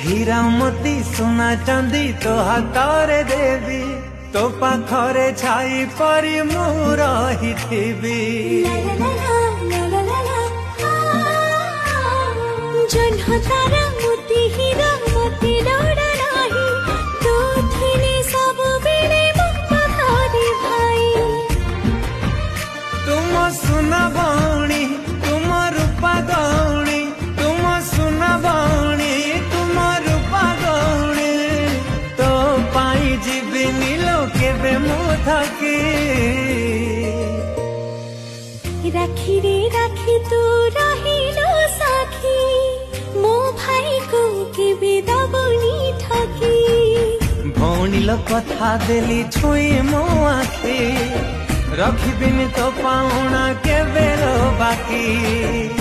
हीरा मोती सोना चांदी तो हाथरे देवी तो पाखरे छाई परी मु रहिथिबी जन्ह तारा मोती हीरा मोती लोड़ा नाही तो थिले सब बेले मुखरी भाई तुम सुना भौणी तुम रूपा गौणी तुम सुना भौणी तुम रूपा गौणी तो पाई जीविनी लोके बे मु थकी राखी रे राखी तू रहिलो साखी मो भाई को के बेदबनी ठकी भौणी लो कथा देली छुई मो आखी रखिबिनी तो पाउना के बेलो बाकी।